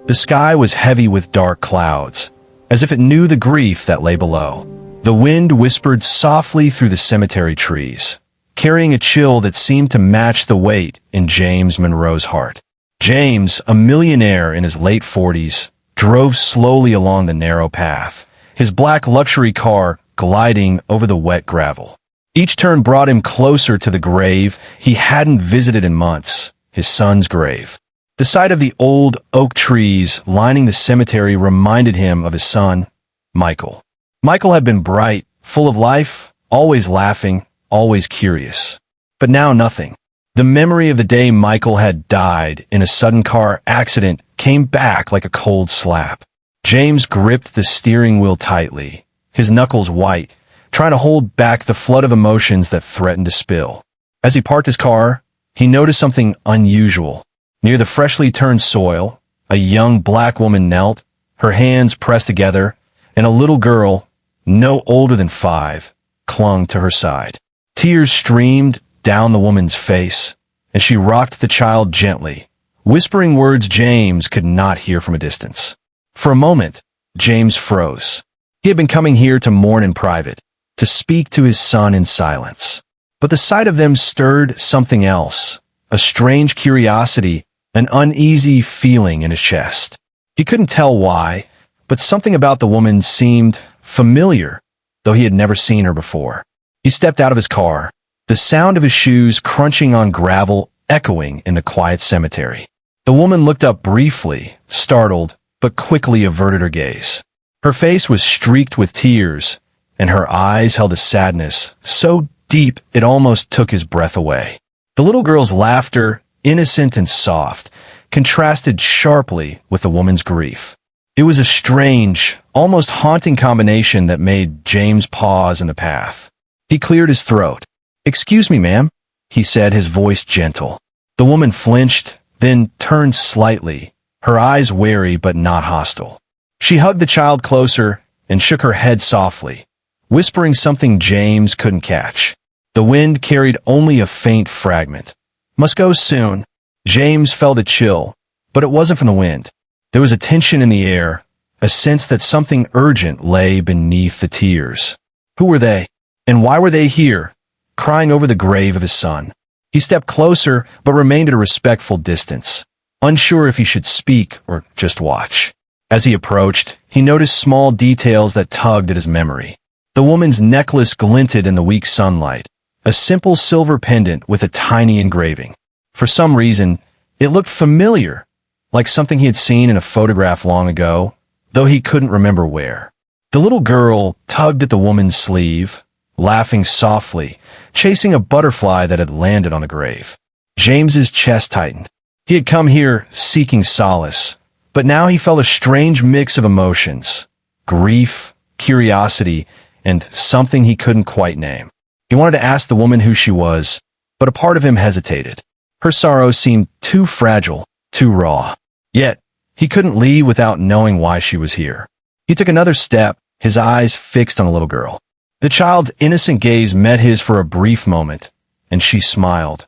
The sky was heavy with dark clouds, as if it knew the grief that lay below. The wind whispered softly through the cemetery trees, carrying a chill that seemed to match the weight in James Monroe's heart. James, a millionaire in his late 40s, drove slowly along the narrow path, his black luxury car gliding over the wet gravel. Each turn brought him closer to the grave he hadn't visited in months, his son's grave. The sight of the old oak trees lining the cemetery reminded him of his son, Michael. Michael had been bright, full of life, always laughing, always curious. But now nothing. The memory of the day Michael had died in a sudden car accident came back like a cold slap. James gripped the steering wheel tightly, his knuckles white, trying to hold back the flood of emotions that threatened to spill. As he parked his car, he noticed something unusual. Near the freshly turned soil, a young black woman knelt, her hands pressed together, and a little girl, no older than 5, clung to her side. Tears streamed down the woman's face, and she rocked the child gently, whispering words James could not hear from a distance. For a moment, James froze. He had been coming here to mourn in private, to speak to his son in silence. But the sight of them stirred something else, a strange curiosity, an uneasy feeling in his chest. He couldn't tell why, but something about the woman seemed familiar, though he had never seen her before. He stepped out of his car, the sound of his shoes crunching on gravel echoing in the quiet cemetery. The woman looked up briefly, startled, but quickly averted her gaze. Her face was streaked with tears, and her eyes held a sadness so deep it almost took his breath away. The little girl's laughter, innocent and soft, contrasted sharply with the woman's grief. It was a strange, almost haunting combination that made James pause in the path. He cleared his throat. "Excuse me, ma'am," he said, his voice gentle. The woman flinched, then turned slightly, her eyes wary but not hostile. She hugged the child closer and shook her head softly, whispering something James couldn't catch. The wind carried only a faint fragment. "Must go soon." James felt a chill, but it wasn't from the wind. There was a tension in the air, a sense that something urgent lay beneath the tears. Who were they? And why were they here, crying over the grave of his son? He stepped closer, but remained at a respectful distance, unsure if he should speak or just watch. As he approached, he noticed small details that tugged at his memory. The woman's necklace glinted in the weak sunlight, a simple silver pendant with a tiny engraving. For some reason, it looked familiar, like something he had seen in a photograph long ago, though he couldn't remember where. The little girl tugged at the woman's sleeve, laughing softly, chasing a butterfly that had landed on the grave. James's chest tightened. He had come here seeking solace, but now he felt a strange mix of emotions, grief, curiosity, and something he couldn't quite name. He wanted to ask the woman who she was, but a part of him hesitated. Her sorrow seemed too fragile, too raw. Yet, he couldn't leave without knowing why she was here. He took another step, his eyes fixed on the little girl. The child's innocent gaze met his for a brief moment, and she smiled.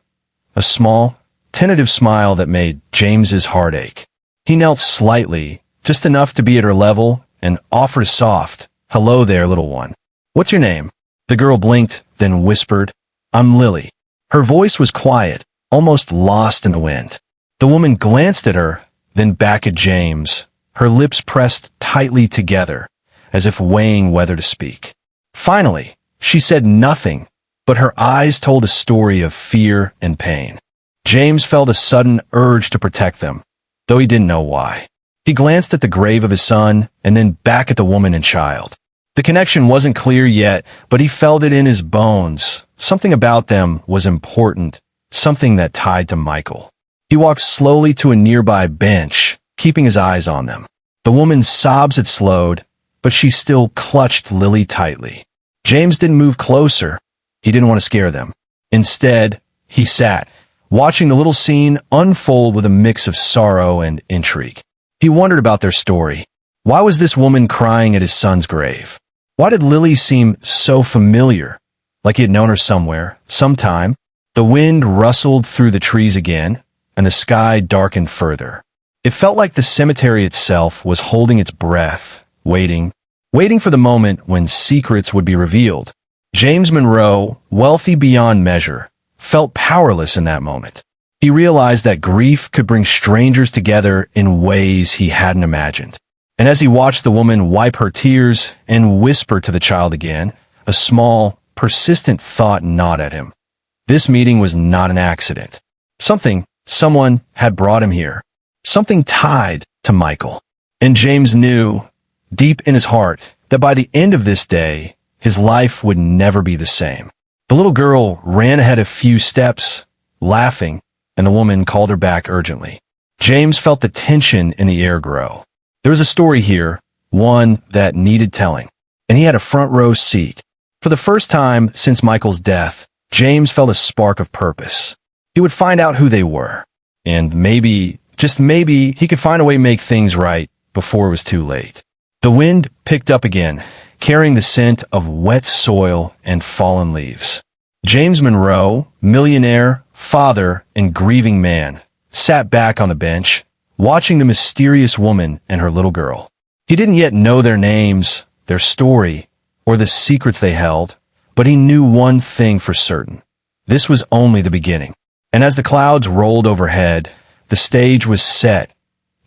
A small, tentative smile that made James's heart ache. He knelt slightly, just enough to be at her level, and offered a soft, "Hello there, little one. What's your name?" The girl blinked, then whispered, "I'm Lily." Her voice was quiet, almost lost in the wind. The woman glanced at her, then back at James, her lips pressed tightly together, as if weighing whether to speak. Finally, she said nothing, but her eyes told a story of fear and pain. James felt a sudden urge to protect them, though he didn't know why. He glanced at the grave of his son, and then back at the woman and child. The connection wasn't clear yet, but he felt it in his bones. Something about them was important, something that tied to Michael. He walked slowly to a nearby bench, keeping his eyes on them. The woman's sobs had slowed, but she still clutched Lily tightly. James didn't move closer. He didn't want to scare them. Instead, he sat, watching the little scene unfold with a mix of sorrow and intrigue. He wondered about their story. Why was this woman crying at his son's grave? Why did Lily seem so familiar, like he had known her somewhere, sometime? The wind rustled through the trees again, and the sky darkened further. It felt like the cemetery itself was holding its breath, waiting for the moment when secrets would be revealed. James Monroe, wealthy beyond measure, felt powerless in that moment. He realized that grief could bring strangers together in ways he hadn't imagined. And as he watched the woman wipe her tears and whisper to the child again, a small, persistent thought gnawed at him. This meeting was not an accident. Someone had brought him here. Something tied to Michael. And James knew, deep in his heart, that by the end of this day, his life would never be the same. The little girl ran ahead a few steps, laughing, and the woman called her back urgently. James felt the tension in the air grow. There was a story here, one that needed telling, and he had a front row seat. For the first time since Michael's death, James felt a spark of purpose. He would find out who they were, and maybe, just maybe, he could find a way to make things right before it was too late. The wind picked up again, carrying the scent of wet soil and fallen leaves. James Monroe, millionaire, father, and grieving man, sat back on the bench, watching the mysterious woman and her little girl. He didn't yet know their names, their story, or the secrets they held, but he knew one thing for certain. This was only the beginning. And as the clouds rolled overhead, the stage was set.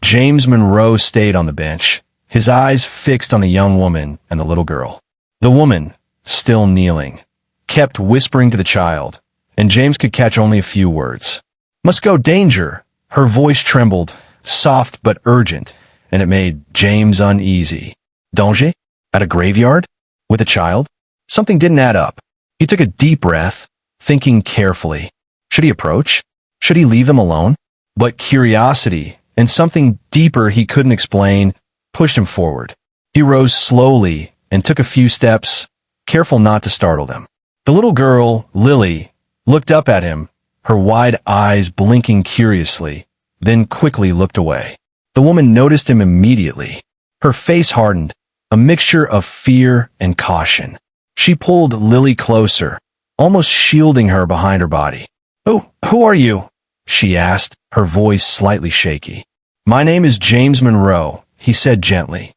James Monroe stayed on the bench, his eyes fixed on the young woman and the little girl. The woman, still kneeling, kept whispering to the child, and James could catch only a few words. "Must go, danger!" Her voice trembled, soft but urgent, and it made James uneasy. Danger? At a graveyard? With a child? Something didn't add up. He took a deep breath, thinking carefully. Should he approach? Should he leave them alone? But curiosity, and something deeper he couldn't explain, pushed him forward. He rose slowly and took a few steps, careful not to startle them. The little girl, Lily, looked up at him, her wide eyes blinking curiously, then quickly looked away. The woman noticed him immediately. Her face hardened, a mixture of fear and caution. She pulled Lily closer, almost shielding her behind her body. "Oh, who are you?" she asked, her voice slightly shaky. "My name is James Monroe," he said gently.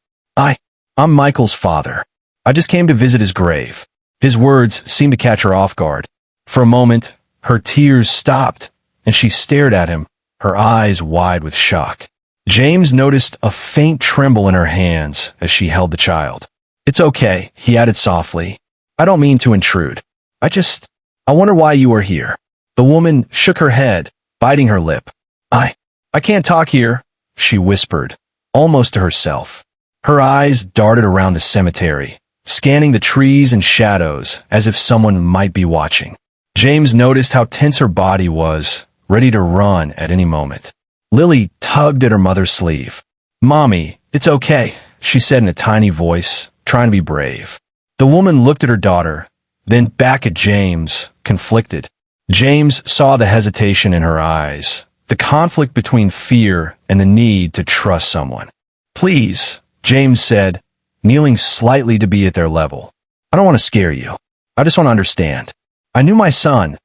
I'm Michael's father. I just came to visit his grave." His words seemed to catch her off guard. For a moment, her tears stopped, and she stared at him, her eyes wide with shock. James noticed a faint tremble in her hands as she held the child. "It's okay," he added softly. "I don't mean to intrude. I wonder why you are here." The woman shook her head, biting her lip. I can't talk here," she whispered, almost to herself. Her eyes darted around the cemetery, scanning the trees and shadows as if someone might be watching. James noticed how tense her body was, ready to run at any moment. Lily tugged at her mother's sleeve. "Mommy, it's okay," she said in a tiny voice, trying to be brave. The woman looked at her daughter, then back at James, conflicted. James saw the hesitation in her eyes, the conflict between fear and the need to trust someone. "Please," James said, kneeling slightly to be at their level. "I don't want to scare you. I just want to understand. I knew my son,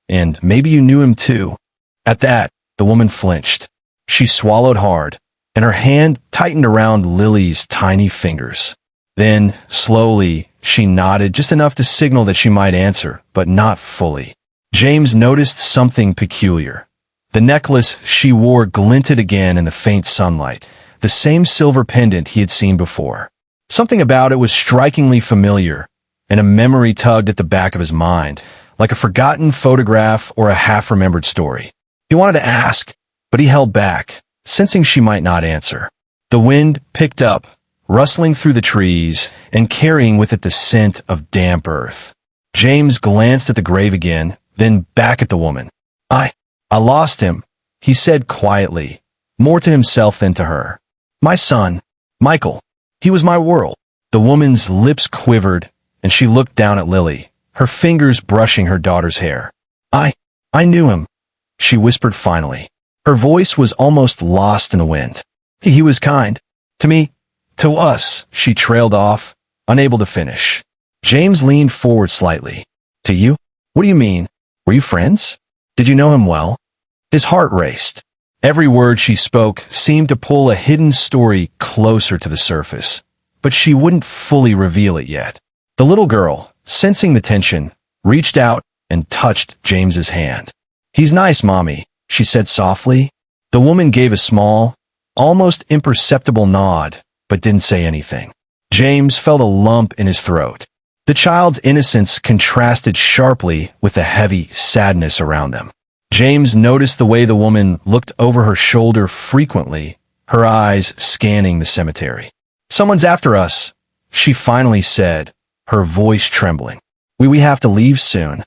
and maybe you knew him too." At that, the woman flinched. She swallowed hard, and her hand tightened around Lily's tiny fingers. Then, slowly, she nodded just enough to signal that she might answer, but not fully. James noticed something peculiar. The necklace she wore glinted again in the faint sunlight, the same silver pendant he had seen before. Something about it was strikingly familiar, and a memory tugged at the back of his mind, like a forgotten photograph or a half-remembered story. He wanted to ask, but he held back, sensing she might not answer. The wind picked up, rustling through the trees and carrying with it the scent of damp earth. James glanced at the grave again, then back at the woman. I lost him," he said quietly, more to himself than to her. "My son, Michael. He was my world." The woman's lips quivered, and she looked down at Lily, her fingers brushing her daughter's hair. I knew him," she whispered finally. Her voice was almost lost in the wind. "He was kind. To me. To us," she trailed off, unable to finish. James leaned forward slightly. "To you? What do you mean? Were you friends? Did you know him well?" His heart raced. Every word she spoke seemed to pull a hidden story closer to the surface, but she wouldn't fully reveal it yet. The little girl, sensing the tension, reached out and touched James's hand. "He's nice, Mommy," she said softly. The woman gave a small, almost imperceptible nod, but didn't say anything. James felt a lump in his throat. The child's innocence contrasted sharply with the heavy sadness around them. James noticed the way the woman looked over her shoulder frequently, her eyes scanning the cemetery. "Someone's after us," she finally said, her voice trembling. We have to leave soon."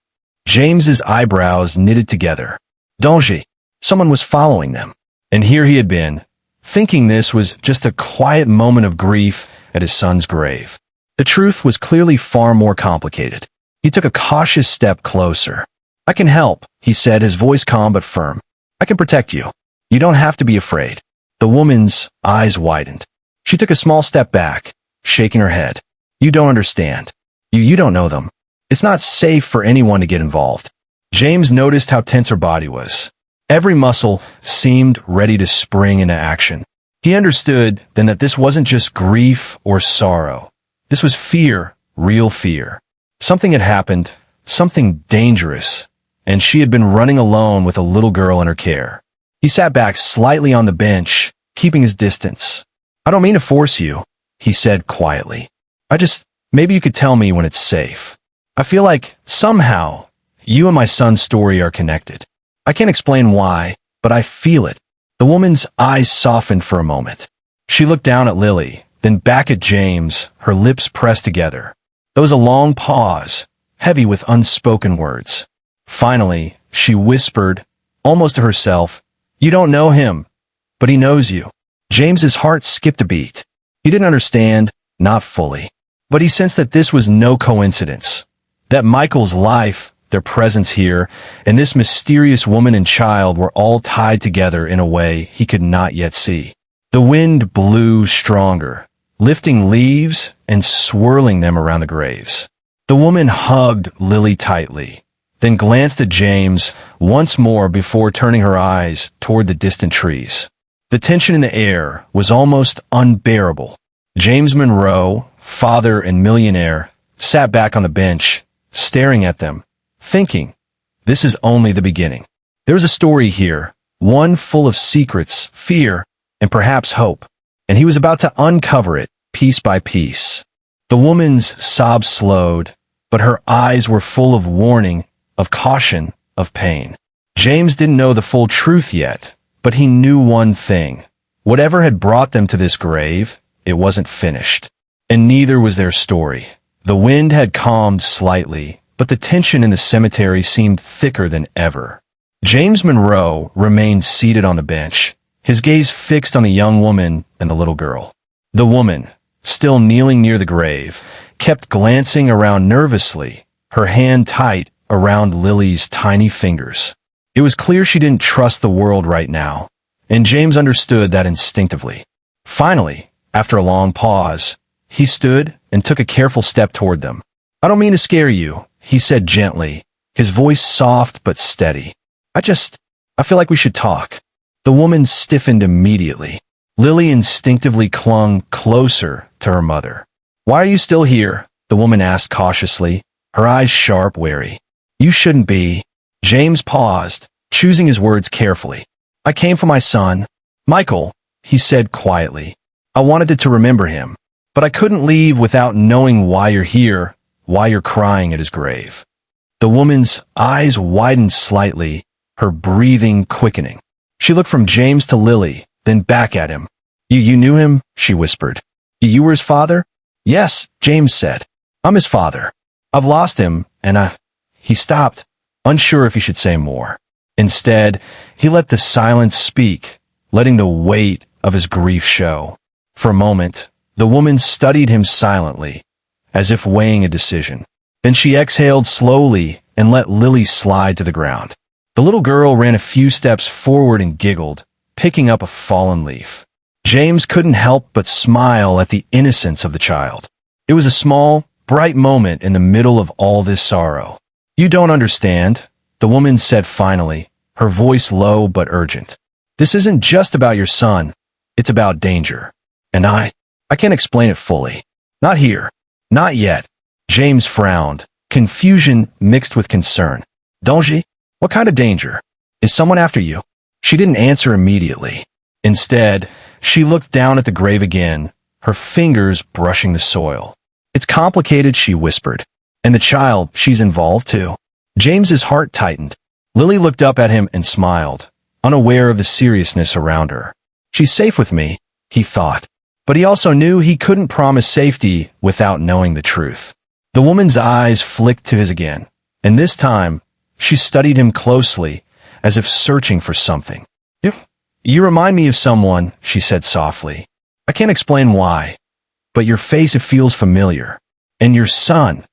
James's eyebrows knitted together. Danger. Someone was following them. And here he had been, thinking this was just a quiet moment of grief at his son's grave. The truth was clearly far more complicated. He took a cautious step closer. "I can help," he said, his voice calm but firm. "I can protect you. You don't have to be afraid." The woman's eyes widened. She took a small step back, shaking her head. "You don't understand. You don't know them. It's not safe for anyone to get involved." James noticed how tense her body was. Every muscle seemed ready to spring into action. He understood then that this wasn't just grief or sorrow. This was fear, real fear. Something had happened, something dangerous, and she had been running alone with a little girl in her care. He sat back slightly on the bench, keeping his distance. "I don't mean to force you," he said quietly. Maybe you could tell me when it's safe. I feel like, somehow, you and my son's story are connected. I can't explain why, but I feel it." The woman's eyes softened for a moment. She looked down at Lily, then back at James, her lips pressed together. There was a long pause, heavy with unspoken words. Finally, she whispered, almost to herself, "You don't know him, but he knows you." James's heart skipped a beat. He didn't understand, not fully. But he sensed that this was no coincidence. That Michael's life, their presence here, and this mysterious woman and child were all tied together in a way he could not yet see. The wind blew stronger, lifting leaves and swirling them around the graves. The woman hugged Lily tightly, then glanced at James once more before turning her eyes toward the distant trees. The tension in the air was almost unbearable. James Monroe, father and millionaire, sat back on the bench, staring at them, thinking, this is only the beginning. There was a story here, one full of secrets, fear, and perhaps hope, and he was about to uncover it piece by piece. The woman's sobs slowed, but her eyes were full of warning, of caution, of pain. James didn't know the full truth yet, but he knew one thing. Whatever had brought them to this grave, it wasn't finished. And neither was their story. The wind had calmed slightly, but the tension in the cemetery seemed thicker than ever. James Monroe remained seated on the bench, his gaze fixed on the young woman and the little girl. The woman, still kneeling near the grave, kept glancing around nervously, her hand tight around Lily's tiny fingers. It was clear she didn't trust the world right now, and James understood that instinctively. Finally, after a long pause, he stood and took a careful step toward them. "I don't mean to scare you," he said gently, his voice soft but steady. I feel like we should talk." The woman stiffened immediately. Lily instinctively clung closer to her mother. "Why are you still here?" the woman asked cautiously, her eyes sharp, wary. "You shouldn't be." James paused, choosing his words carefully. "I came for my son, Michael," he said quietly. "I wanted to remember him, but I couldn't leave without knowing why you're here, why you're crying at his grave." The woman's eyes widened slightly, her breathing quickening. She looked from James to Lily, then back at him. You knew him?" she whispered. "You were his father?" "Yes," James said. "I'm his father. I've lost him, and He stopped, unsure if he should say more. Instead, he let the silence speak, letting the weight of his grief show. For a moment, the woman studied him silently, as if weighing a decision. Then she exhaled slowly and let Lily slide to the ground. The little girl ran a few steps forward and giggled, picking up a fallen leaf. James couldn't help but smile at the innocence of the child. It was a small, bright moment in the middle of all this sorrow. "You don't understand," the woman said finally, her voice low but urgent. This isn't just about your son. It's about danger. And I can't explain it fully. Not here. Not yet. James frowned, confusion mixed with concern. Danger? What kind of danger? Is someone after you? She didn't answer immediately. Instead, she looked down at the grave again, her fingers brushing the soil. It's complicated, she whispered. And the child, she's involved too. James's heart tightened. Lily looked up at him and smiled, unaware of the seriousness around her. She's safe with me, he thought. But he also knew he couldn't promise safety without knowing the truth. The woman's eyes flicked to his again, and this time, she studied him closely, as if searching for something. You remind me of someone, she said softly. I can't explain why, but your face, it feels familiar. And your son.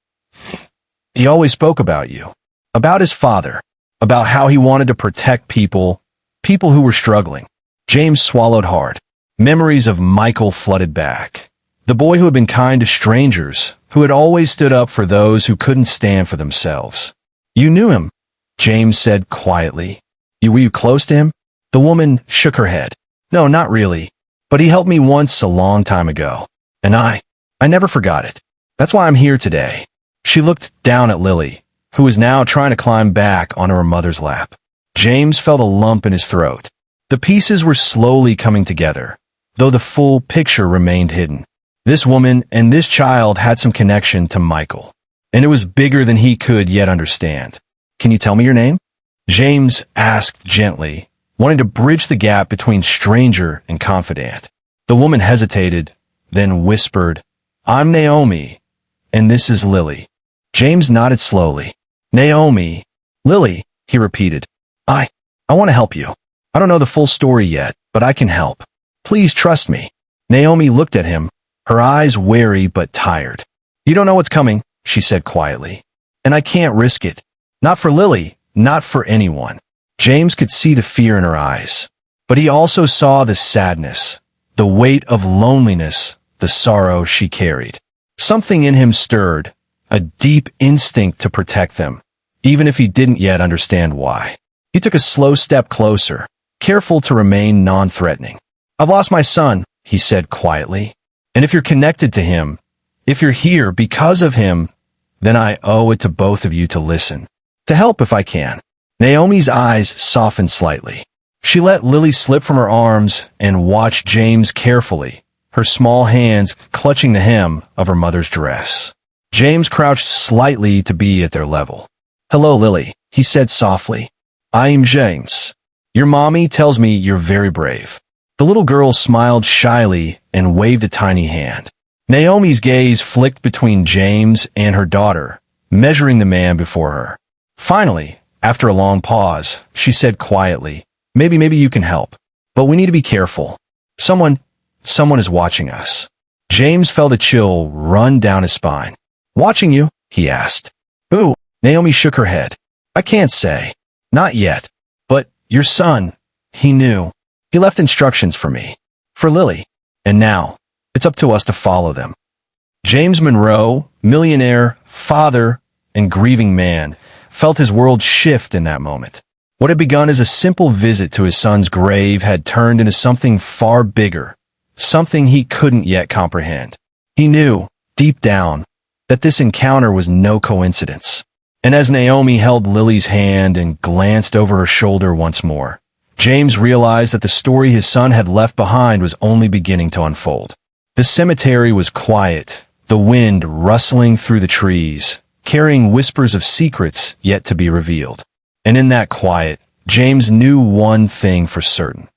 He always spoke about you. About his father. About how he wanted to protect people who were struggling. James swallowed hard. Memories of Michael flooded back. The boy who had been kind to strangers, who had always stood up for those who couldn't stand for themselves. You knew him, James said quietly. Were you close to him? The woman shook her head. No, not really. But he helped me once a long time ago. And I never forgot it. That's why I'm here today. She looked down at Lily, who was now trying to climb back onto her mother's lap. James felt a lump in his throat. The pieces were slowly coming together, though the full picture remained hidden. This woman and this child had some connection to Michael, and it was bigger than he could yet understand. Can you tell me your name? James asked gently, wanting to bridge the gap between stranger and confidant. The woman hesitated, then whispered, I'm Naomi, and this is Lily. James nodded slowly. Naomi. Lily, he repeated. I want to help you. I don't know the full story yet, but I can help. Please trust me. Naomi looked at him, her eyes wary but tired. You don't know what's coming, she said quietly. And I can't risk it. Not for Lily, not for anyone. James could see the fear in her eyes. But he also saw the sadness, the weight of loneliness, the sorrow she carried. Something in him stirred, a deep instinct to protect them, even if he didn't yet understand why. He took a slow step closer, careful to remain non-threatening. I've lost my son, he said quietly. And if you're connected to him, if you're here because of him, then I owe it to both of you to listen, to help if I can. Naomi's eyes softened slightly. She let Lily slip from her arms and watched James carefully, her small hands clutching the hem of her mother's dress. James crouched slightly to be at their level. Hello, Lily, he said softly. I'm James. Your mommy tells me you're very brave. The little girl smiled shyly and waved a tiny hand. Naomi's gaze flicked between James and her daughter, measuring the man before her. Finally, after a long pause, she said quietly, Maybe you can help. But we need to be careful. Someone is watching us. James felt a chill run down his spine. Watching you? He asked. Who? Naomi shook her head. I can't say. Not yet. But your son, he knew. He left instructions for me. For Lily. And now, it's up to us to follow them. James Monroe, millionaire, father, and grieving man, felt his world shift in that moment. What had begun as a simple visit to his son's grave had turned into something far bigger, something he couldn't yet comprehend. He knew, deep down, that this encounter was no coincidence. And as Naomi held Lily's hand and glanced over her shoulder once more, James realized that the story his son had left behind was only beginning to unfold. The cemetery was quiet, the wind rustling through the trees, carrying whispers of secrets yet to be revealed. And in that quiet, James knew one thing for certain.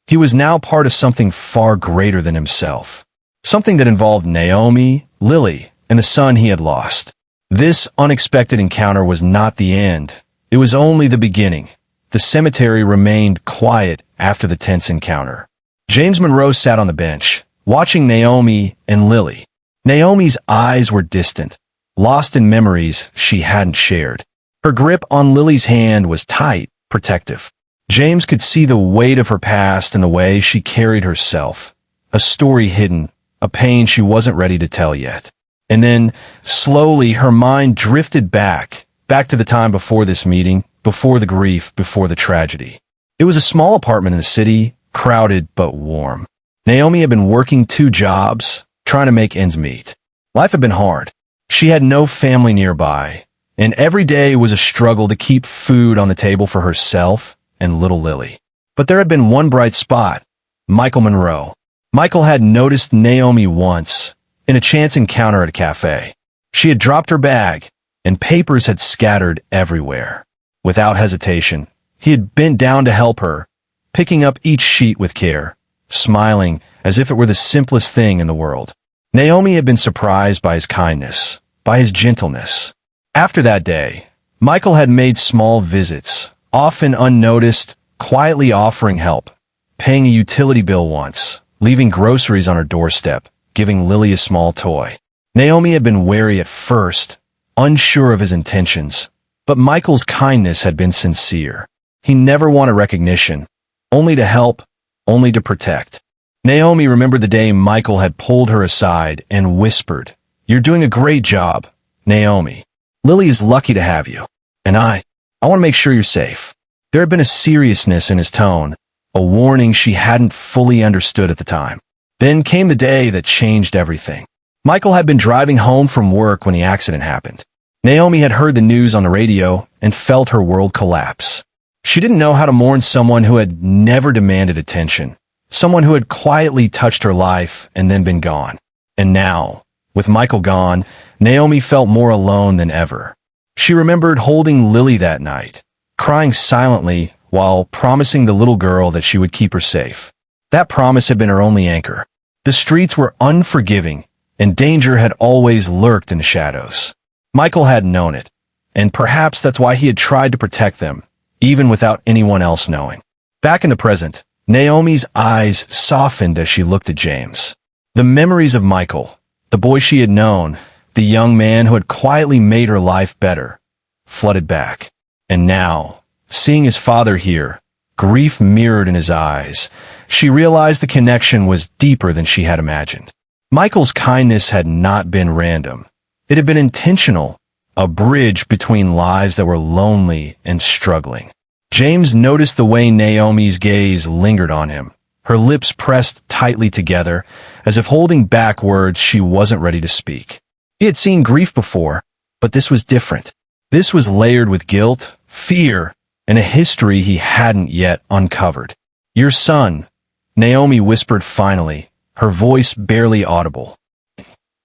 He was now part of something far greater than himself. Something that involved Naomi, Lily, and the son he had lost. This unexpected encounter was not the end. It was only the beginning. The cemetery remained quiet after the tense encounter. James Monroe sat on the bench, watching Naomi and Lily. Naomi's eyes were distant, lost in memories she hadn't shared. Her grip on Lily's hand was tight, protective. James could see the weight of her past and the way she carried herself. A story hidden, a pain she wasn't ready to tell yet. And then, slowly, her mind drifted back to the time before this meeting, before the grief, before the tragedy. It was a small apartment in the city, crowded but warm. Naomi had been working 2 jobs, trying to make ends meet. Life had been hard. She had no family nearby, and every day was a struggle to keep food on the table for herself and little Lily. But there had been one bright spot: Michael Monroe. Michael had noticed Naomi once, in a chance encounter at a cafe. She had dropped her bag, and papers had scattered everywhere. Without hesitation, he had bent down to help her, picking up each sheet with care, smiling as if it were the simplest thing in the world. Naomi had been surprised by his kindness, by his gentleness. After that day, Michael had made small visits, often unnoticed, quietly offering help, paying a utility bill once, leaving groceries on her doorstep, giving Lily a small toy. Naomi had been wary at first, unsure of his intentions, but Michael's kindness had been sincere. He never wanted recognition, only to help, only to protect. Naomi remembered the day Michael had pulled her aside and whispered, "You're doing a great job, Naomi. Lily is lucky to have you. And I want to make sure you're safe." There had been a seriousness in his tone, a warning she hadn't fully understood at the time. Then came the day that changed everything. Michael had been driving home from work when the accident happened. Naomi had heard the news on the radio and felt her world collapse. She didn't know how to mourn someone who had never demanded attention, someone who had quietly touched her life and then been gone. And now, with Michael gone, Naomi felt more alone than ever. She remembered holding Lily that night, crying silently while promising the little girl that she would keep her safe. That promise had been her only anchor. The streets were unforgiving, and danger had always lurked in the shadows. Michael hadn't known it, and perhaps that's why he had tried to protect them, even without anyone else knowing. Back in the present, Naomi's eyes softened as she looked at James. The memories of Michael, the boy she had known, the young man who had quietly made her life better, flooded back. And now, seeing his father here, grief mirrored in his eyes, she realized the connection was deeper than she had imagined. Michael's kindness had not been random. It had been intentional, a bridge between lives that were lonely and struggling. James noticed the way Naomi's gaze lingered on him, her lips pressed tightly together, as if holding back words she wasn't ready to speak. He had seen grief before, but this was different. This was layered with guilt, fear, and a history he hadn't yet uncovered. "Your son," Naomi whispered finally, her voice barely audible.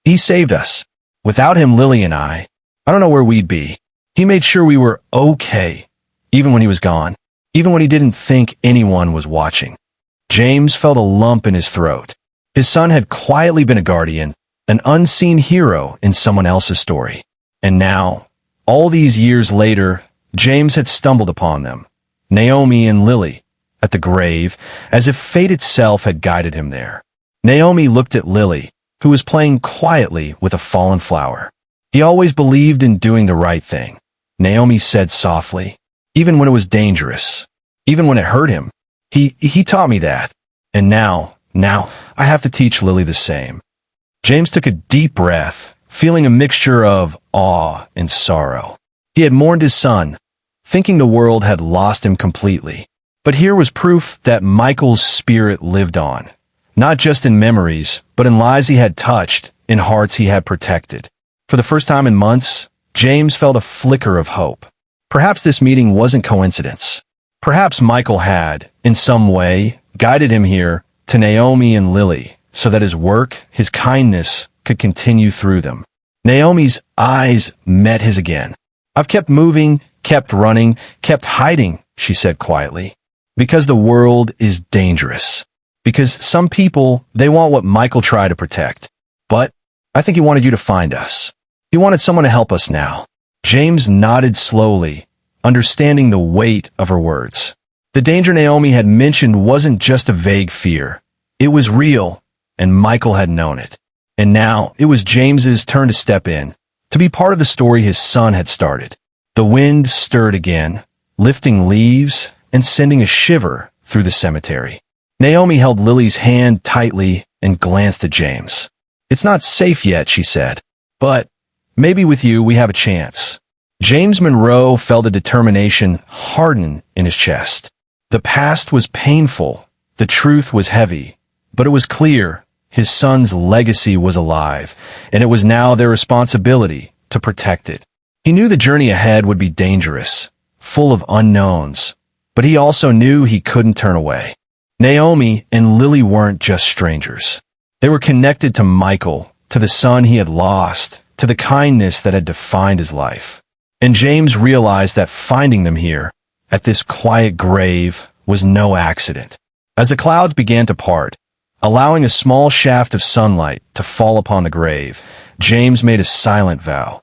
"He saved us. Without him, Lily and I don't know where we'd be. He made sure we were okay, even when he was gone, even when he didn't think anyone was watching." James felt a lump in his throat. His son had quietly been a guardian, an unseen hero in someone else's story. And now, all these years later, James had stumbled upon them, Naomi and Lily, at the grave, as if fate itself had guided him there. Naomi looked at Lily, who was playing quietly with a fallen flower. "He always believed in doing the right thing," Naomi said softly, "even when it was dangerous, even when it hurt him. He taught me that. And now I have to teach Lily the same." James took a deep breath, feeling a mixture of awe and sorrow. He had mourned his son, thinking the world had lost him completely. But here was proof that Michael's spirit lived on, not just in memories, but in lives he had touched, in hearts he had protected. For the first time in months, James felt a flicker of hope. Perhaps this meeting wasn't coincidence. Perhaps Michael had, in some way, guided him here to Naomi and Lily, so that his work, his kindness, could continue through them. Naomi's eyes met his again. "I've kept moving, kept running, kept hiding," she said quietly, "because the world is dangerous. Because some people, they want what Michael tried to protect. But I think he wanted you to find us. He wanted someone to help us now." James nodded slowly, understanding the weight of her words. The danger Naomi had mentioned wasn't just a vague fear. It was real, and Michael had known it. And now it was James's turn to step in, to be part of the story his son had started. The wind stirred again, lifting leaves and sending a shiver through the cemetery. Naomi held Lily's hand tightly and glanced at James. "It's not safe yet," she said, "but maybe with you we have a chance." James Monroe felt a determination harden in his chest. The past was painful, the truth was heavy, but it was clear his son's legacy was alive, and it was now their responsibility to protect it. He knew the journey ahead would be dangerous, full of unknowns, but he also knew he couldn't turn away. Naomi and Lily weren't just strangers. They were connected to Michael, to the son he had lost, to the kindness that had defined his life. And James realized that finding them here, at this quiet grave, was no accident. As the clouds began to part, allowing a small shaft of sunlight to fall upon the grave, James made a silent vow.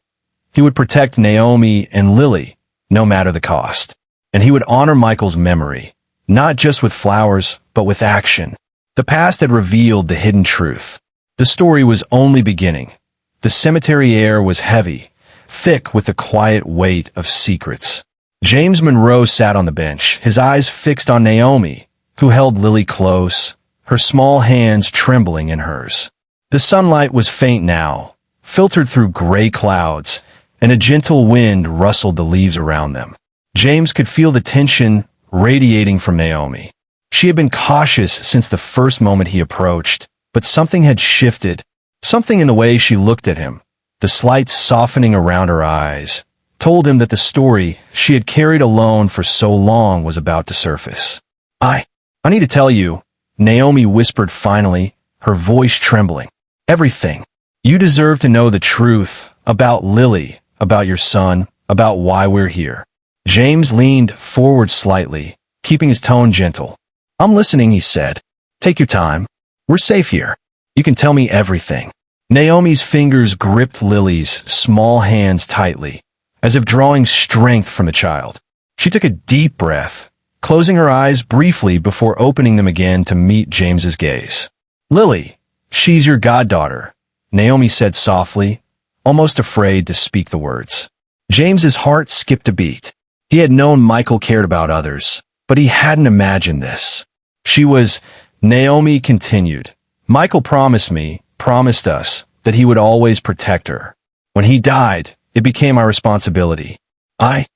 He would protect Naomi and Lily, no matter the cost. And he would honor Michael's memory, not just with flowers, but with action. The past had revealed the hidden truth. The story was only beginning. The cemetery air was heavy, thick with the quiet weight of secrets. James Monroe sat on the bench, his eyes fixed on Naomi, who held Lily close, her small hands trembling in hers. The sunlight was faint now, filtered through gray clouds, and a gentle wind rustled the leaves around them. James could feel the tension radiating from Naomi. She had been cautious since the first moment he approached, but something had shifted, something in the way she looked at him. The slight softening around her eyes told him that the story she had carried alone for so long was about to surface. I need to tell you, Naomi whispered finally, her voice trembling. Everything. You deserve to know the truth about Lily, about your son, about why we're here. James leaned forward slightly, keeping his tone gentle. I'm listening, he said. Take your time. We're safe here. You can tell me everything. Naomi's fingers gripped Lily's small hands tightly, as if drawing strength from the child. She took a deep breath, closing her eyes briefly before opening them again to meet James's gaze. Lily, she's your goddaughter, Naomi said softly, almost afraid to speak the words. James's heart skipped a beat. He had known Michael cared about others, but he hadn't imagined this. She was, Naomi continued. Michael promised us, that he would always protect her. When he died, it became our responsibility. I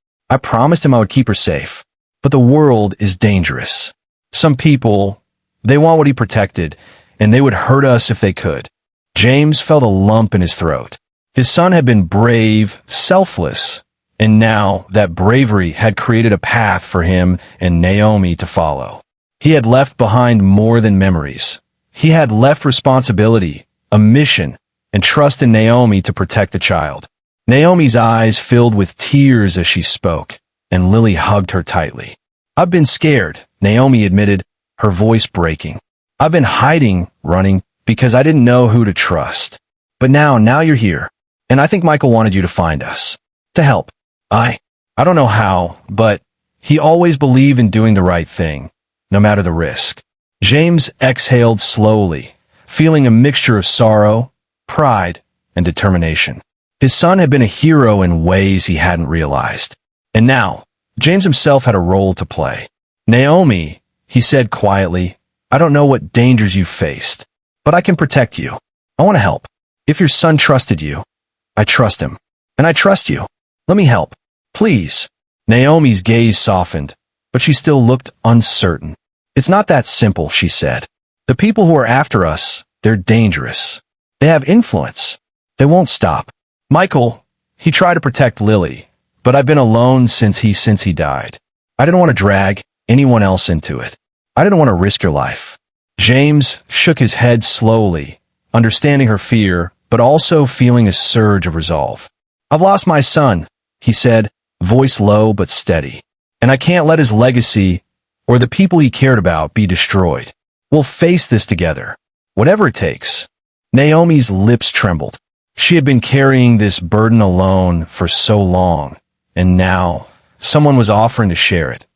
promised him I would keep her safe. But the world is dangerous. Some people, they want what he protected, and they would hurt us if they could. James felt a lump in his throat. His son had been brave, selfless, and now that bravery had created a path for him and Naomi to follow. He had left behind more than memories. He had left responsibility, a mission, and trust in Naomi to protect the child. Naomi's eyes filled with tears as she spoke, and Lily hugged her tightly. I've been scared, Naomi admitted, her voice breaking. I've been hiding, running, because I didn't know who to trust. But now you're here, and I think Michael wanted you to find us. To help. I don't know how, but he always believed in doing the right thing, no matter the risk. James exhaled slowly, feeling a mixture of sorrow, pride, and determination. His son had been a hero in ways he hadn't realized. And now, James himself had a role to play. Naomi, he said quietly, I don't know what dangers you've faced, but I can protect you. I want to help. If your son trusted you, I trust him. And I trust you. Let me help. Please. Naomi's gaze softened, but she still looked uncertain. It's not that simple, she said. The people who are after us, they're dangerous. They have influence. They won't stop. Michael, he tried to protect Lily, but I've been alone since he died. I didn't want to drag anyone else into it. I didn't want to risk your life. James shook his head slowly, understanding her fear, but also feeling a surge of resolve. I've lost my son, he said, voice low but steady. And I can't let his legacy or the people he cared about be destroyed. We'll face this together, whatever it takes. Naomi's lips trembled. She had been carrying this burden alone for so long, and now someone was offering to share it.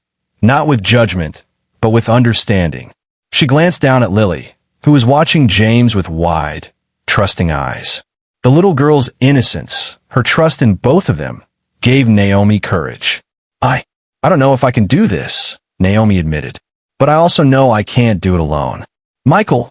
Not with judgment, but with understanding. She glanced down at Lily, who was watching James with wide, trusting eyes. The little girl's innocence, her trust in both of them, gave Naomi courage. I don't know if I can do this, Naomi admitted, but I also know I can't do it alone. Michael,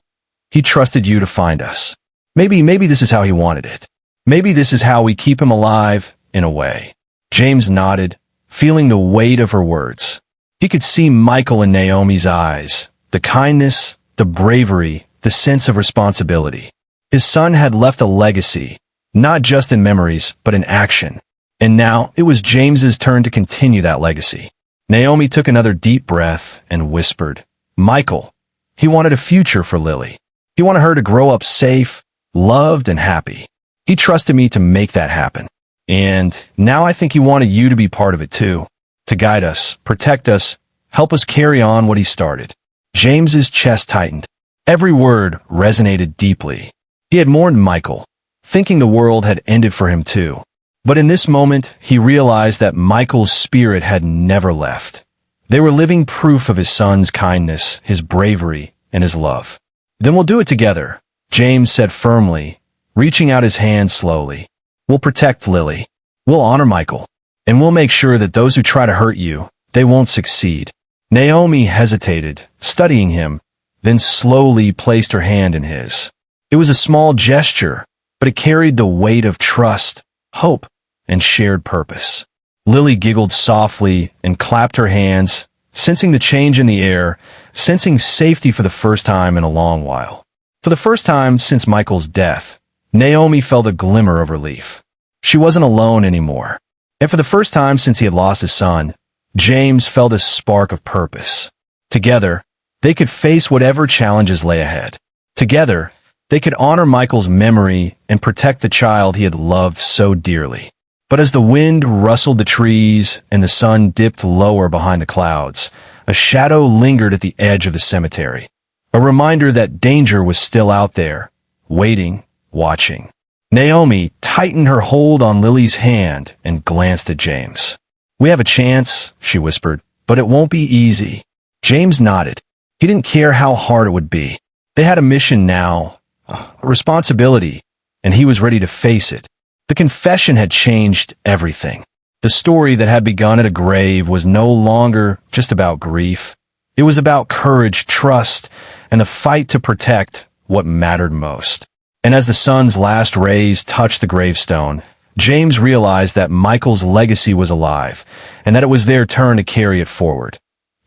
he trusted you to find us. Maybe this is how he wanted it. Maybe this is how we keep him alive, in a way. James nodded, feeling the weight of her words. He could see Michael in Naomi's eyes, the kindness, the bravery, the sense of responsibility. His son had left a legacy, not just in memories, but in action. And now it was James's turn to continue that legacy. Naomi took another deep breath and whispered, Michael. He wanted a future for Lily. He wanted her to grow up safe, loved, and happy. He trusted me to make that happen. And now I think he wanted you to be part of it too, to guide us, protect us, help us carry on what he started. James's chest tightened. Every word resonated deeply. He had mourned Michael, thinking the world had ended for him too. But in this moment, he realized that Michael's spirit had never left. They were living proof of his son's kindness, his bravery, and his love. Then we'll do it together, James said firmly, reaching out his hand slowly. We'll protect Lily. We'll honor Michael. And we'll make sure that those who try to hurt you, they won't succeed. Naomi hesitated, studying him, then slowly placed her hand in his. It was a small gesture, but it carried the weight of trust, hope, and shared purpose. Lily giggled softly and clapped her hands, sensing the change in the air, sensing safety for the first time in a long while. For the first time since Michael's death, Naomi felt a glimmer of relief. She wasn't alone anymore. And for the first time since he had lost his son, James felt a spark of purpose. Together, they could face whatever challenges lay ahead. Together, they could honor Michael's memory and protect the child he had loved so dearly. But as the wind rustled the trees and the sun dipped lower behind the clouds, a shadow lingered at the edge of the cemetery. A reminder that danger was still out there, waiting, watching. Naomi tightened her hold on Lily's hand and glanced at James. We have a chance, she whispered, but it won't be easy. James nodded. He didn't care how hard it would be. They had a mission now, a responsibility, and he was ready to face it. The confession had changed everything. The story that had begun at a grave was no longer just about grief. It was about courage, trust, and the fight to protect what mattered most. And as the sun's last rays touched the gravestone, James realized that Michael's legacy was alive, and that it was their turn to carry it forward.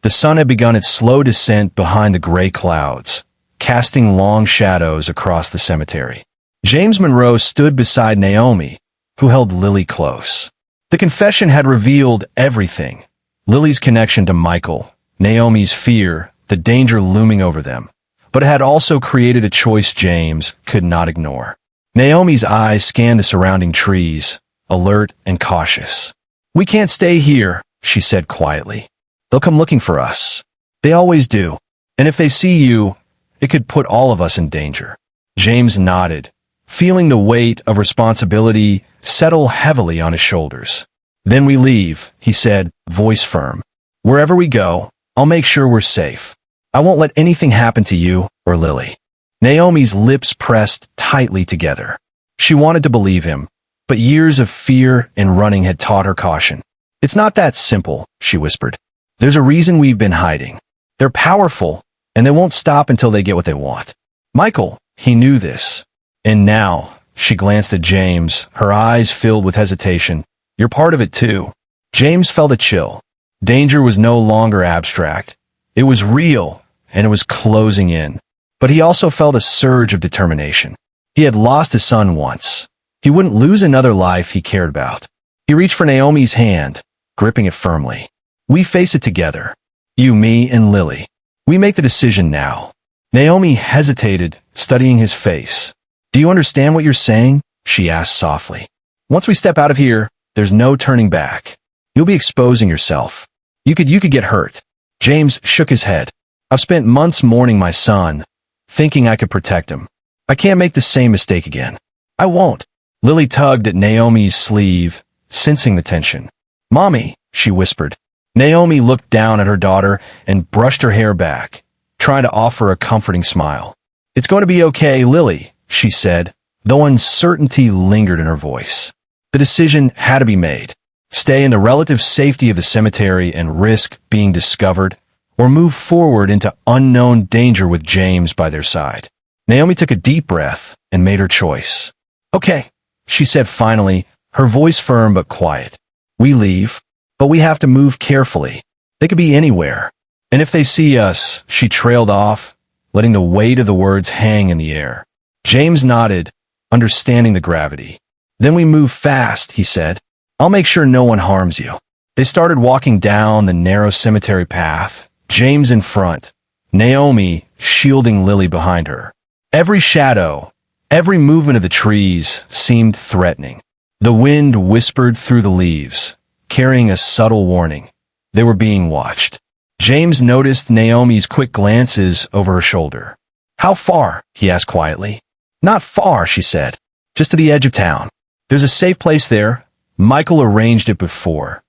The sun had begun its slow descent behind the gray clouds, casting long shadows across the cemetery. James Monroe stood beside Naomi, who held Lily close. The confession had revealed everything. Lily's connection to Michael, Naomi's fear, the danger looming over them. But it had also created a choice James could not ignore. Naomi's eyes scanned the surrounding trees, alert and cautious. We can't stay here, she said quietly. They'll come looking for us. They always do. And if they see you, it could put all of us in danger. James nodded, feeling the weight of responsibility settle heavily on his shoulders. Then we leave, he said, voice firm. Wherever we go, I'll make sure we're safe. I won't let anything happen to you or Lily. Naomi's lips pressed tightly together. She wanted to believe him, but years of fear and running had taught her caution. It's not that simple, she whispered. There's a reason we've been hiding. They're powerful, and they won't stop until they get what they want. Michael, he knew this. And now, she glanced at James, her eyes filled with hesitation. You're part of it too. James felt a chill. Danger was no longer abstract. It was real, and it was closing in. But he also felt a surge of determination. He had lost his son once. He wouldn't lose another life he cared about. He reached for Naomi's hand, gripping it firmly. We face it together. You, me, and Lily. We make the decision now. Naomi hesitated, studying his face. Do you understand what you're saying? She asked softly. Once we step out of here, there's no turning back. You'll be exposing yourself. You could get hurt. James shook his head. I've spent months mourning my son, thinking I could protect him. I can't make the same mistake again. I won't. Lily tugged at Naomi's sleeve, sensing the tension. Mommy, she whispered. Naomi looked down at her daughter and brushed her hair back, trying to offer a comforting smile. It's going to be okay, Lily, she said, though uncertainty lingered in her voice. The decision had to be made. Stay in the relative safety of the cemetery and risk being discovered, or move forward into unknown danger with James by their side. Naomi took a deep breath and made her choice. Okay, she said finally, her voice firm but quiet. We leave, but we have to move carefully. They could be anywhere. And if they see us, she trailed off, letting the weight of the words hang in the air. James nodded, understanding the gravity. Then we move fast, he said. I'll make sure no one harms you. They started walking down the narrow cemetery path, James in front, Naomi shielding Lily behind her. Every shadow, every movement of the trees seemed threatening. The wind whispered through the leaves, carrying a subtle warning. They were being watched. James noticed Naomi's quick glances over her shoulder. How far? He asked quietly. Not far, she said. Just to the edge of town. There's a safe place there. Michael arranged it before.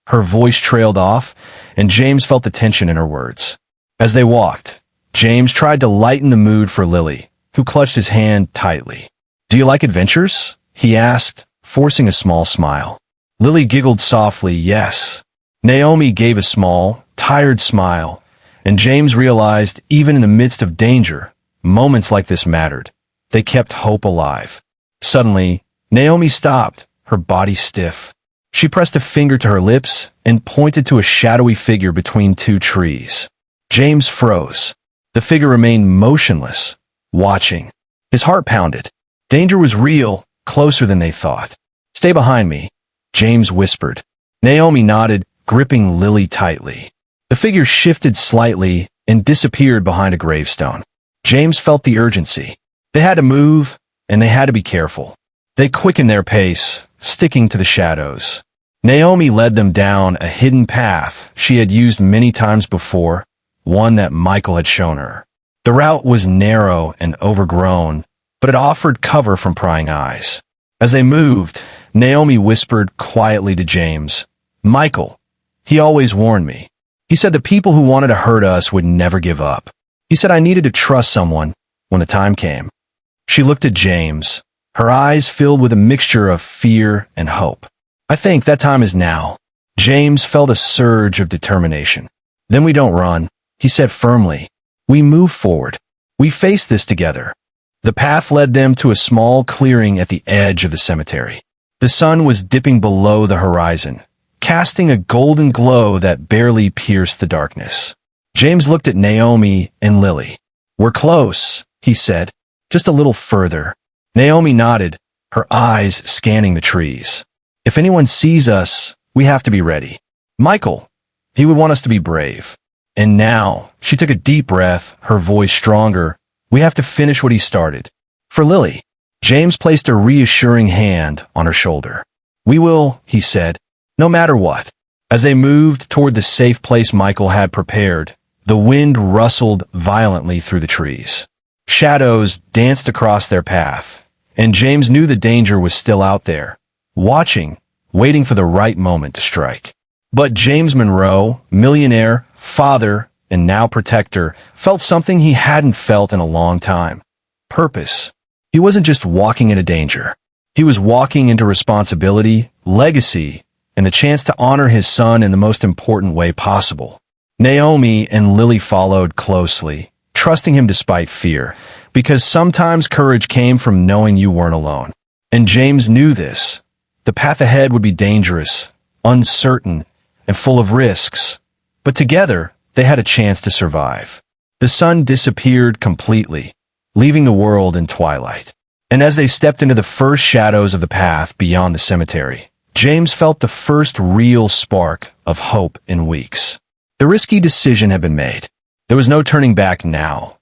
Her voice trailed off, and James felt the tension in her words. As they walked, James tried to lighten the mood for Lily, who clutched his hand tightly. Do you like adventures? He asked, forcing a small smile. Lily giggled softly, yes. Naomi gave a small, tired smile, and James realized even in the midst of danger, moments like this mattered. They kept hope alive. Suddenly, Naomi stopped, her body stiff. She pressed a finger to her lips and pointed to a shadowy figure between two trees. James froze. The figure remained motionless, watching. His heart pounded. Danger was real, closer than they thought. Stay behind me, James whispered. Naomi nodded, gripping Lily tightly. The figure shifted slightly and disappeared behind a gravestone. James felt the urgency. They had to move, and they had to be careful. They quickened their pace, sticking to the shadows. Naomi led them down a hidden path she had used many times before, one that Michael had shown her. The route was narrow and overgrown, but it offered cover from prying eyes. As they moved, Naomi whispered quietly to James, Michael, he always warned me. He said the people who wanted to hurt us would never give up. He said I needed to trust someone when the time came. She looked at James, her eyes filled with a mixture of fear and hope. I think that time is now. James felt a surge of determination. Then we don't run, he said firmly. We move forward. We face this together. The path led them to a small clearing at the edge of the cemetery. The sun was dipping below the horizon, casting a golden glow that barely pierced the darkness. James looked at Naomi and Lily. We're close, he said. Just a little further. Naomi nodded, her eyes scanning the trees. If anyone sees us, we have to be ready. Michael, he would want us to be brave. And now, she took a deep breath, her voice stronger. We have to finish what he started. For Lily, James placed a reassuring hand on her shoulder. We will, he said, no matter what. As they moved toward the safe place Michael had prepared, the wind rustled violently through the trees. Shadows danced across their path, and James knew the danger was still out there, watching, waiting for the right moment to strike. But James Monroe, millionaire, father, and now protector, felt something he hadn't felt in a long time. Purpose. He wasn't just walking into danger. He was walking into responsibility, legacy, and the chance to honor his son in the most important way possible. Naomi and Lily followed closely, trusting him despite fear, because sometimes courage came from knowing you weren't alone. And James knew this. The path ahead would be dangerous, uncertain, and full of risks. But together, they had a chance to survive. The sun disappeared completely, leaving the world in twilight. And as they stepped into the first shadows of the path beyond the cemetery, James felt the first real spark of hope in weeks. The risky decision had been made. There was no turning back now.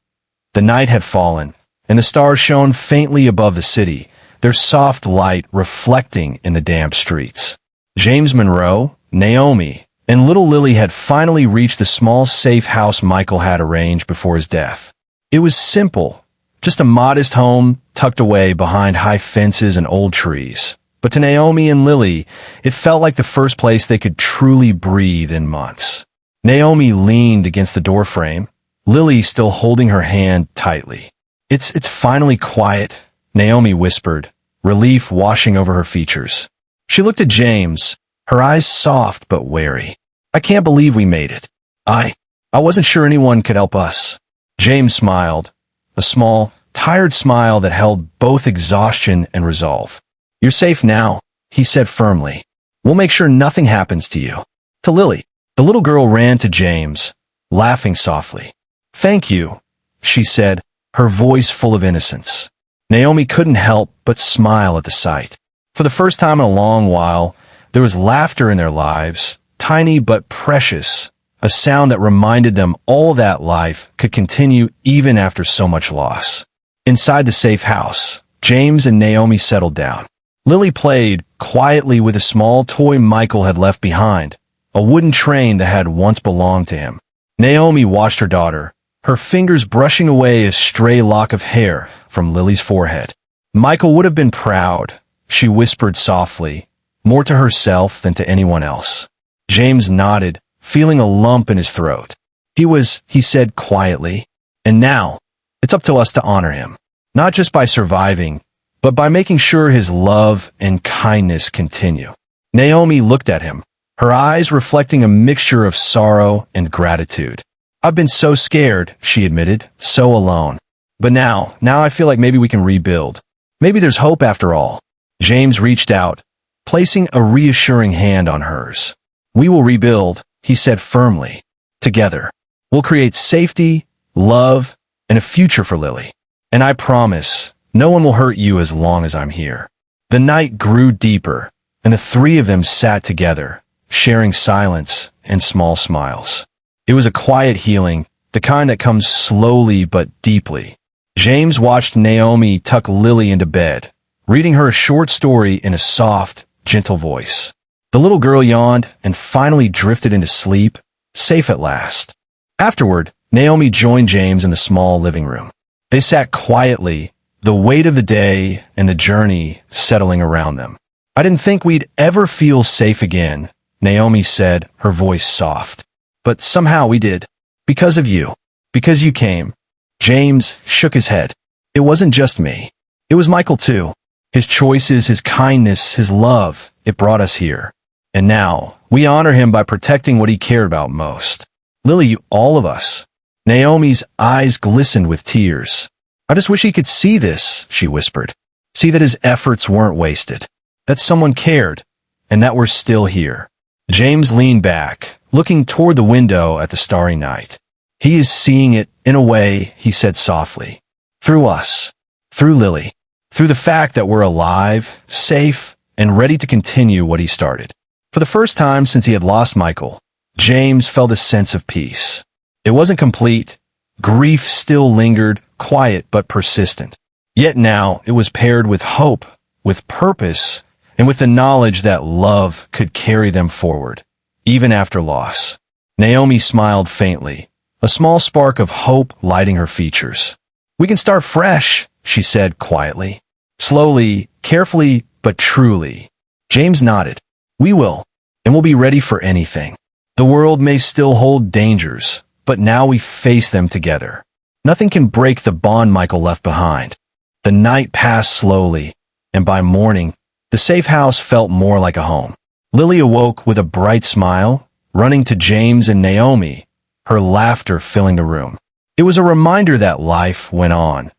The night had fallen, and the stars shone faintly above the city, their soft light reflecting in the damp streets. James Monroe, Naomi, and little Lily had finally reached the small safe house Michael had arranged before his death. It was simple, just a modest home tucked away behind high fences and old trees. But to Naomi and Lily, it felt like the first place they could truly breathe in months. Naomi leaned against the doorframe, Lily still holding her hand tightly. It's finally quiet, Naomi whispered, relief washing over her features. She looked at James, her eyes soft but wary. I can't believe we made it. I wasn't sure anyone could help us. James smiled, a small, tired smile that held both exhaustion and resolve. You're safe now, he said firmly. We'll make sure nothing happens to you. To Lily, The little girl ran to James, laughing softly. "Thank you," she said, her voice full of innocence. Naomi couldn't help but smile at the sight. For the first time in a long while, there was laughter in their lives, tiny but precious, a sound that reminded them all that life could continue even after so much loss. Inside the safe house, James and Naomi settled down. Lily played quietly with a small toy Michael had left behind, a wooden train that had once belonged to him. Naomi watched her daughter, her fingers brushing away a stray lock of hair from Lily's forehead. Michael would have been proud, she whispered softly, more to herself than to anyone else. James nodded, feeling a lump in his throat. He said quietly, "And now, it's up to us to honor him, not just by surviving, but by making sure his love and kindness continue." Naomi looked at him, her eyes reflecting a mixture of sorrow and gratitude. "I've been so scared," she admitted, "so alone. But now I feel like maybe we can rebuild. Maybe there's hope after all." James reached out, placing a reassuring hand on hers. "We will rebuild," he said firmly. "Together. We'll create safety, love, and a future for Lily. And I promise, no one will hurt you as long as I'm here." The night grew deeper, and the three of them sat together, sharing silence and small smiles. It was a quiet healing, the kind that comes slowly but deeply. James watched Naomi tuck Lily into bed, reading her a short story in a soft, gentle voice. The little girl yawned and finally drifted into sleep, safe at last. Afterward, Naomi joined James in the small living room. They sat quietly, the weight of the day and the journey settling around them. "I didn't think we'd ever feel safe again," Naomi said, her voice soft. "But somehow we did. Because of you. Because you came." James shook his head. "It wasn't just me. It was Michael too. His choices, his kindness, his love, it brought us here. And now, we honor him by protecting what he cared about most. Lily, all of us." Naomi's eyes glistened with tears. "I just wish he could see this," she whispered. "See that his efforts weren't wasted. That someone cared, and that we're still here." James leaned back, looking toward the window at the starry night. "He is seeing it, in a way," he said softly. "Through us. Through Lily. Through the fact that we're alive, safe, and ready to continue what he started." For the first time since he had lost Michael, James felt a sense of peace. It wasn't complete. Grief still lingered, quiet but persistent. Yet now it was paired with hope, with purpose, and with the knowledge that love could carry them forward, even after loss. Naomi smiled faintly, a small spark of hope lighting her features. "We can start fresh," she said quietly. Slowly, carefully, but truly. James nodded. "We will, and we'll be ready for anything. The world may still hold dangers, but now we face them together. Nothing can break the bond Michael left behind." The night passed slowly, and by morning, the safe house felt more like a home. Lily awoke with a bright smile, running to James and Naomi, her laughter filling the room. It was a reminder that life went on,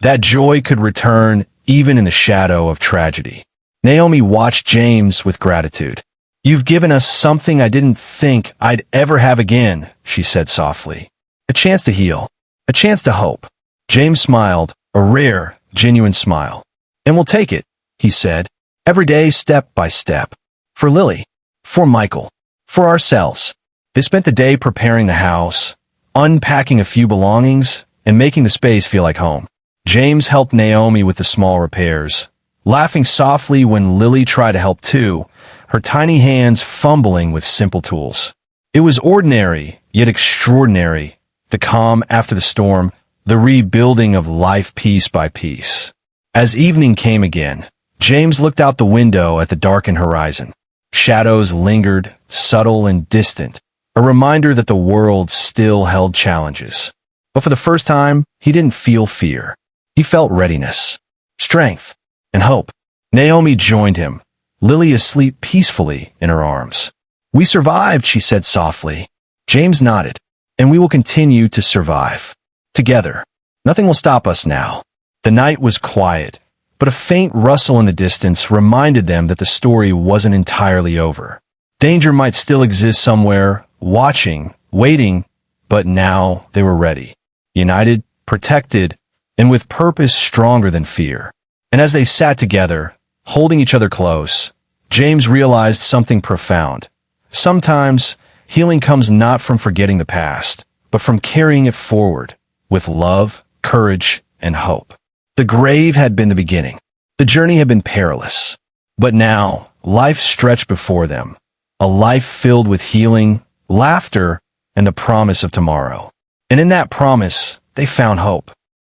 that joy could return even in the shadow of tragedy. Naomi watched James with gratitude. "You've given us something I didn't think I'd ever have again," she said softly. "A chance to heal, a chance to hope." James smiled, a rare, genuine smile. "And we'll take it," he said, "every day, step by step. For Lily, for Michael, for ourselves." They spent the day preparing the house, unpacking a few belongings, and making the space feel like home. James helped Naomi with the small repairs, laughing softly when Lily tried to help too, her tiny hands fumbling with simple tools. It was ordinary, yet extraordinary, the calm after the storm, the rebuilding of life piece by piece. As evening came again, James looked out the window at the darkened horizon. Shadows lingered, subtle and distant, a reminder that the world still held challenges. But for the first time, he didn't feel fear. He felt readiness, strength, and hope. Naomi joined him, Lily asleep peacefully in her arms. "We survived," she said softly. James nodded. "And we will continue to survive. Together. Nothing will stop us now." The night was quiet, but a faint rustle in the distance reminded them that the story wasn't entirely over. Danger might still exist somewhere, watching, waiting, but now they were ready. United, protected, and with purpose stronger than fear. And as they sat together, holding each other close, James realized something profound. Sometimes, healing comes not from forgetting the past, but from carrying it forward, with love, courage, and hope. The grave had been the beginning. The journey had been perilous. But now, life stretched before them. A life filled with healing, laughter, and the promise of tomorrow. And in that promise, they found hope.